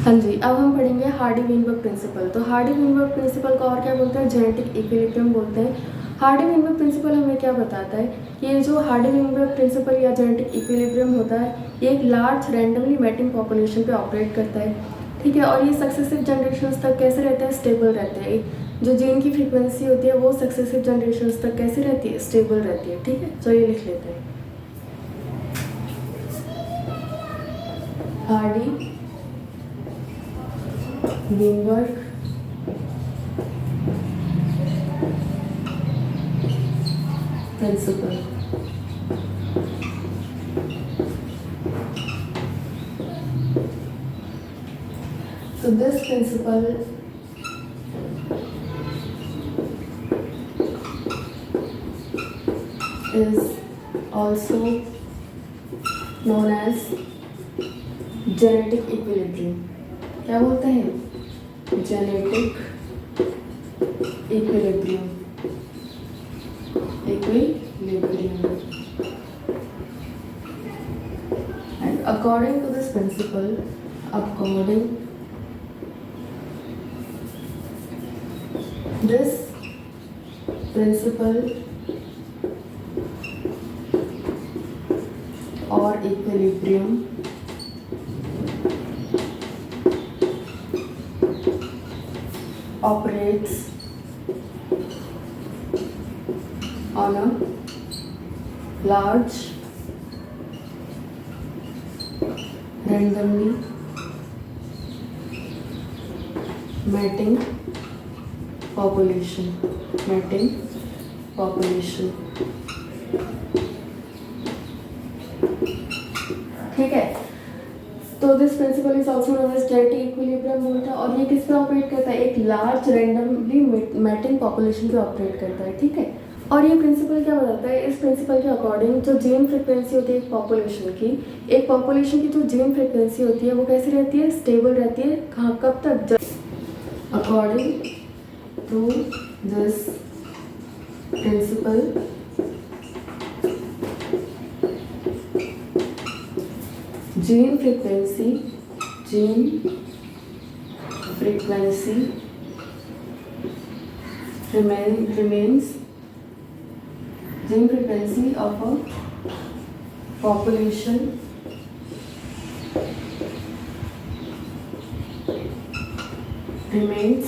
हाँ जी, अब हम पढ़ेंगे हार्डी-वेनबर्ग प्रिंसिपल। तो हार्डी-वेनबर्ग प्रिंसिपल को और क्या बोलते हैं? जेनेटिक इक्विलिब्रियम बोलते हैं। हार्डी-वेनबर्ग प्रिंसिपल हमें क्या बताता है कि ये जो हार्डी-वेनबर्ग प्रिंसिपल या जेनेटिक इक्विलिब्रियम होता है, ये एक लार्ज रैंडमली मैटिंग पॉपुलेशन पे ऑपरेट करता है, ठीक है। और ये सक्सेसिव जनरेशंस तक कैसे रहता है? स्टेबल रहता है। जो जीन की फ्रीक्वेंसी होती है वो सक्सेसिव जनरेशंस तक कैसे रहती है? स्टेबल रहती है, ठीक है। चलिए लिख लेते हैं। Hardy Weinberg principle. So this principle is also known as genetic equilibrium. क्या बोलते हैं? Genetic equilibrium. And according to this principle, or equilibrium operates on a large randomly mating population. ठीक है। तो this principle is also known as genetic equilibrium बोलता है, और ये किस पे ऑपरेट करता है? एक लार्ज रैंडमली मैटिंग पॉपुलेशन पे ऑपरेट करता है, ठीक है। और ये प्रिंसिपल क्या बताता है? इस प्रिंसिपल के अकॉर्डिंग जो जीन फ्रिक्वेंसी होती है एक पॉपुलेशन की जो जीन फ्रिक्वेंसी होती है वो कैसी रहती है? स्टेबल रहती है। कहाँ, कब तक? According to this principle gene frequency remains gene frequency of a population remains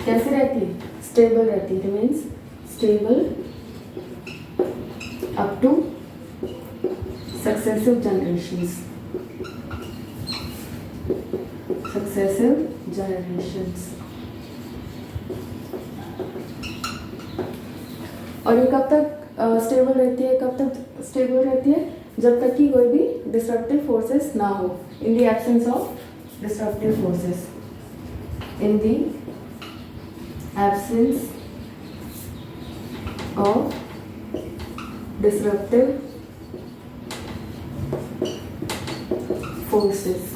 कैसे रहती है? स्टेबल रहती है। remains stable up to successive generations. और ये कब तक स्टेबल रहती है? जब तक कि कोई भी डिस्ट्रक्टिव फोर्सेस ना हो। In the absence of destructive forces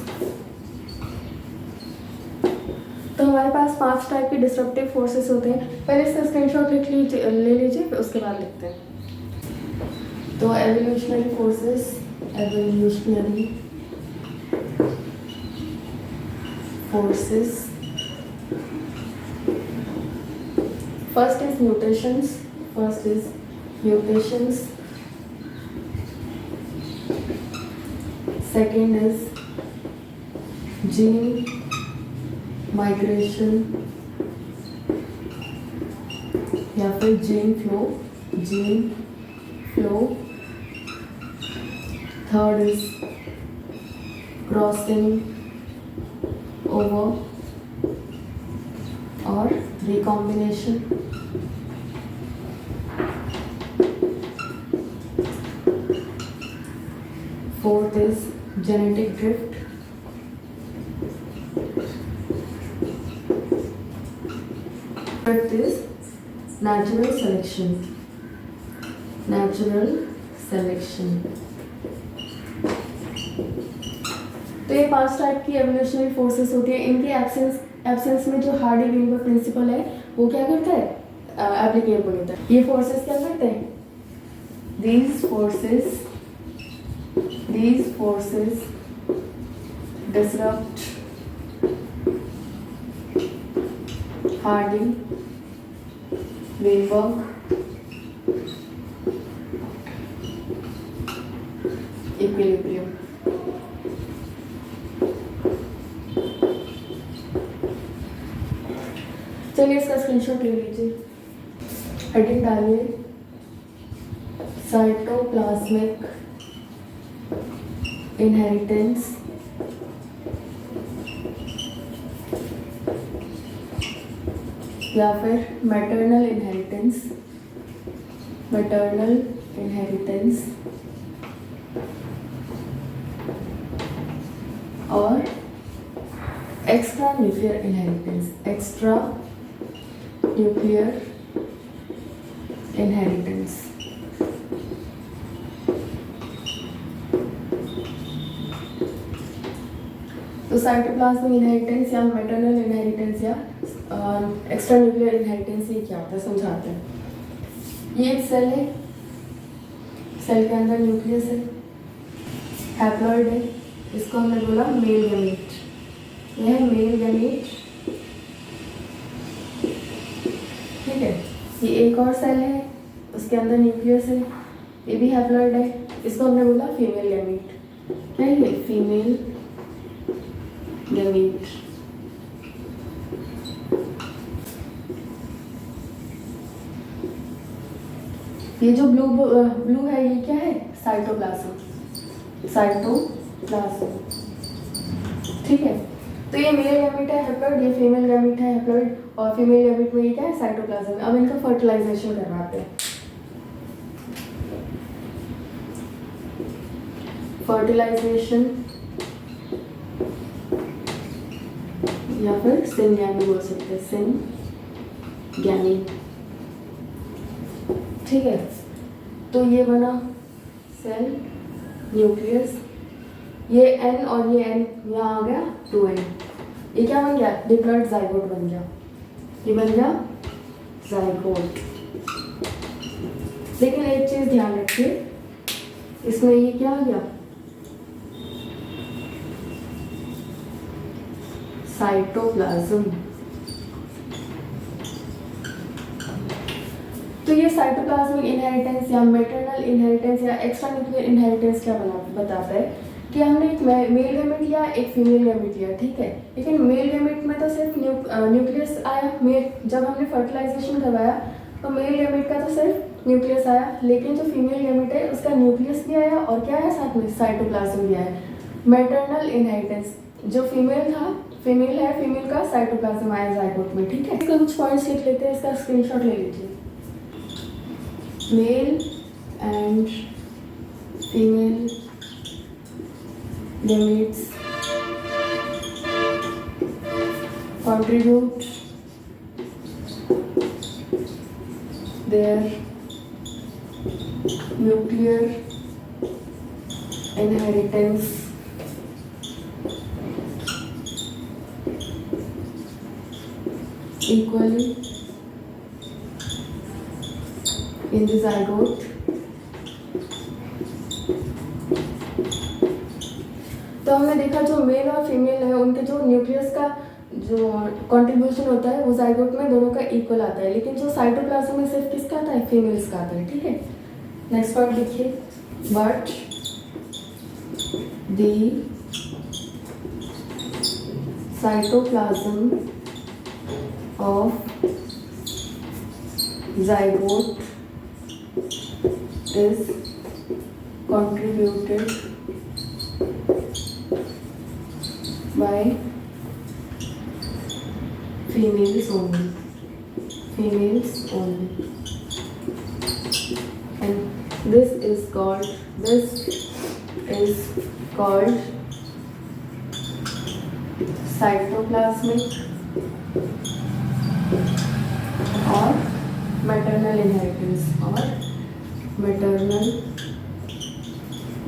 तो हमारे पास 5 टाइप के डिस्ट्रप्टिव फोर्सेस होते हैं। पहले इसका स्क्रीनशॉट ले लीजिए, फिर उसके बाद लिखते हैं। तो evolutionary forces first is mutations, second is gene migration या फिर gene flow, third is crossing over और recombination, fourth is genetic drift, fifth is natural selection. तो ये 5 टाइप की एवोल्यूशनरी फोर्सेस होती है। इनके एब्सेंस में जो हार्डी-वेनबर्ग प्रिंसिपल है वो क्या करता है? एप्लीकेबल होता है। ये फोर्सेस क्या करते हैं? These forces disrupt, hardy, Weinberg, equilibrium. चलिए इसका स्क्रीनशॉट ले लीजिए, हेडिंग डालिए साइटोप्लाज्मिक इनहेरिटेंस या फिर मैटरनल इनहेरिटेंस और एक्स्ट्रा न्यूक्लियर इनहेरिटेंस। तो साइटोप्लाज्मिक इनहेरिटेंस या मैटरनल इनहेरिटेंस या एक्स्ट्रा न्यूक्लियर इनहेरिटेंस ये क्या होता है समझाते हैं। ये एक सेल है, सेल के अंदर न्यूक्लियस है, हैप्लॉइड है, इसको हमने बोला मेल गैमीट। यह है मेल गैमीट, ठीक है। ये एक और सेल है, उसके अंदर न्यूक्लियस है, ये भी हैप्लॉइड है, इसको हमने बोला फीमेल गैमीट। क्या है? Female gamete. ये जो ब्लू है ये क्या है? साइटोप्लाज्म, ठीक है। तो ये मेल गैमीट है हैप्लॉइड, ये फीमेल गैमीट है हैप्लॉइड, और फीमेल गैमीट में ये क्या है? साइटोप्लाज्म। अब इनका फर्टिलाइजेशन करवाते हैं। फर्टिलाइजेशन या फिर सिनगैमी बोल सकते हैं, सिनगैमी, ठीक है। तो ये बना सेल, न्यूक्लियस, ये N और ये N यहाँ आ गया 2N। ये क्या बन गया? डिप्लॉइड जाइगोट बन गया। ये बन गया जाइगोट। लेकिन एक चीज ध्यान रखिए, इसमें ये क्या आ गया? साइटोप्लाज्म। तो ये साइटोप्लाज्मिक इनहेरिटेंस या मैटरनल इनहेरिटेंस या एक्स्ट्रा न्यूक्लियर इनहेरिटेंस क्या बताता है कि हमने एक मेल गैमेट लिया, एक फीमेल गैमेट लिया, ठीक है। लेकिन मेल गैमेट में तो सिर्फ न्यूक्लियस आया, जब हमने फर्टिलाइजेशन करवाया तो मेल गैमेट का तो सिर्फ न्यूक्लियस आया, लेकिन जो फीमेल गैमेट है उसका न्यूक्लियस भी आया और क्या है साथ में? साइटोप्लाज्म भी आया। मैटरनल इनहेरिटेंस, जो फीमेल है फीमेल का साइटोप्लाज्म आया जाइगोट में, ठीक है। इसका कुछ पॉइंट्स लिख लेते हैं, इसका स्क्रीनशॉट ले लीजिए। Male and female gametes contribute their nuclear inheritance equally in the zygote, तो हमने देखा जो मेल और फीमेल है उनके जो न्यूक्लियस का जो कंट्रीब्यूशन होता है वो जाइगोट में दोनों का इक्वल आता है, लेकिन जो साइटोप्लाज्म में सिर्फ किसका आता है? फीमेल्स का आता है, ठीक है। नेक्स्ट पॉइंट लिखिए, but the cytoplasm of zygote is contributed by females only, and this is called cytoplasmic or maternal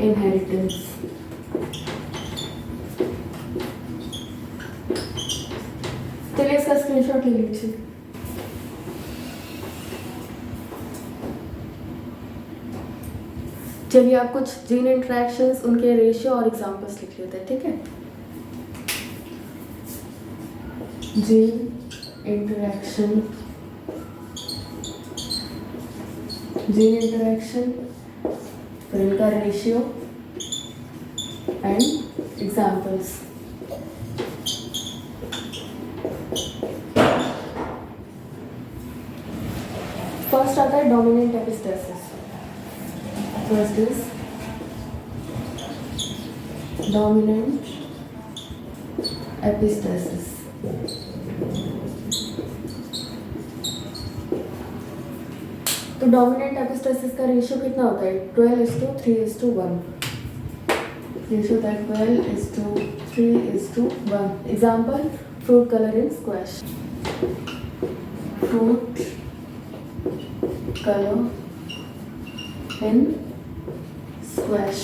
inheritance। चलिए इसका स्क्रीनशॉट ले लीजिए। चलिए आप कुछ जीन इंटरेक्शंस, उनके रेशियो और एग्जांपल्स लिख लेते हैं, ठीक है। जीन इंटरेक्शन, फिर इनका रेशियो एंड एग्जाम्पल्स। फर्स्ट आता है dominant epistasis. First is dominant epistasis. तो डोमिनेंट एपिस्टेसिस का रेशियो कितना होता है? 12:3:1। रेशियो होता है 12:3:1। Example, fruit colour in squash. Fruit colour in squash.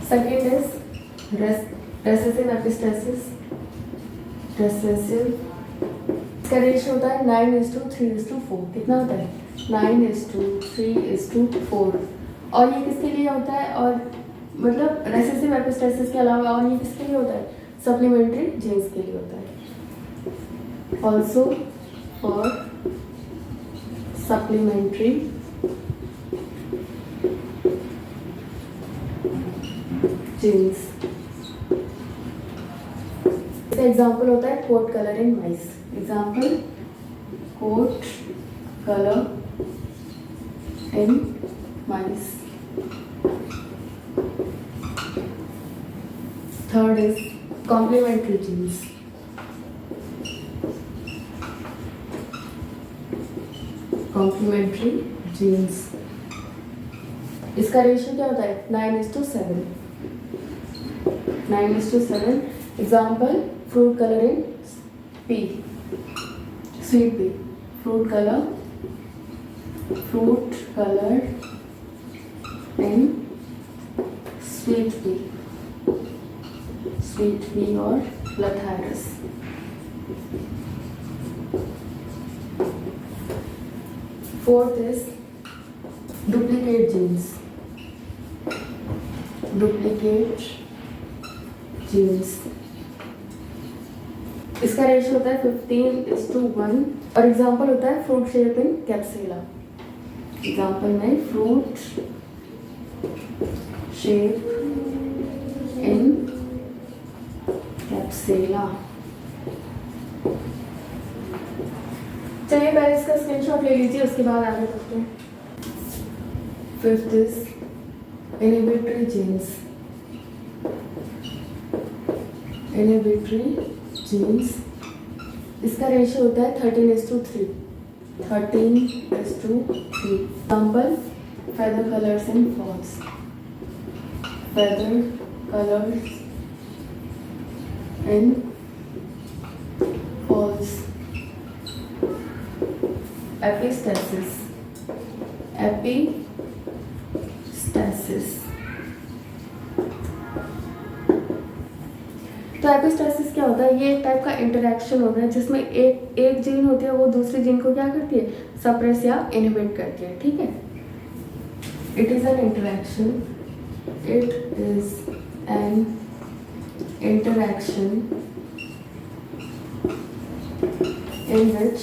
Second is recessive epistasis. इसका रेशियो होता है 9:3:4। कितना होता है? 9:3:4। और ये किसके लिए होता है? और मतलब रेसेसिव एपिस्टेसिस के अलावा और ये किसके लिए होता है? सप्लीमेंट्री जीन्स के लिए होता है। Also for supplementary genes. इसका एग्जाम्पल होता है coat colour in mice. Example, coat colour in mice. Third is complementary genes. Complementary genes, इसका रेशियो क्या होता है? 9:7। 9:7। Example, fruit colour in pea, sweet pea. Fruit colour in sweet pea और Lathyrus. Fourth is duplicate genes. इसका ratio होता है 15:1 और example होता है fruit shape in Capsella. Example में फ्रूट शेप इन कैप्सूला। चलिए पहले इसका स्क्रीनशॉट ले लीजिए, उसके बाद आगे बढ़ते हैं। Fifth is inhibitory genes. इसका रेशियो होता है 13:3। Example, feather colours in fowls. Epistasis. तो एपिस्टेसिस क्या होता है? ये एक टाइप का इंटरेक्शन होता है जिसमें एक जीन होती है, वो दूसरी जीन को क्या करती है? सप्रेस या इनहिबिट करती है। ठीक है, it is an interaction in which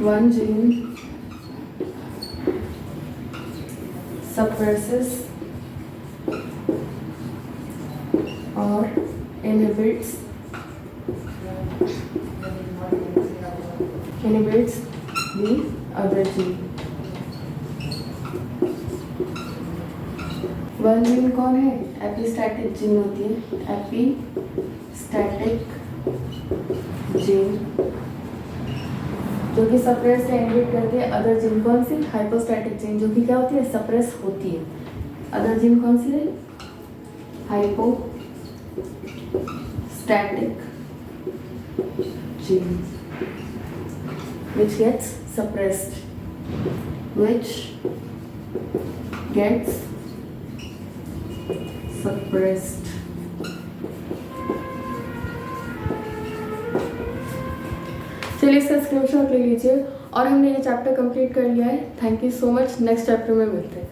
one gene suppresses or inhibits the other gene। One gene कौन है? एपिस्टैटिक जीन होती है। एपिस्टैटिक जीन जो कि सप्रेस या इनहिबिट करती है अदर जीन। कौन सी? हाइपोस्टैटिक जीन जो कि क्या होती है? सप्रेस होती है। अदर जीन कौन सी है? Hypostatic gene which gets suppressed। चलिए इसका स्क्रीनशॉट ले लीजिए और हमने ये चैप्टर कंप्लीट कर लिया है। Thank you so much. Next chapter में मिलते हैं।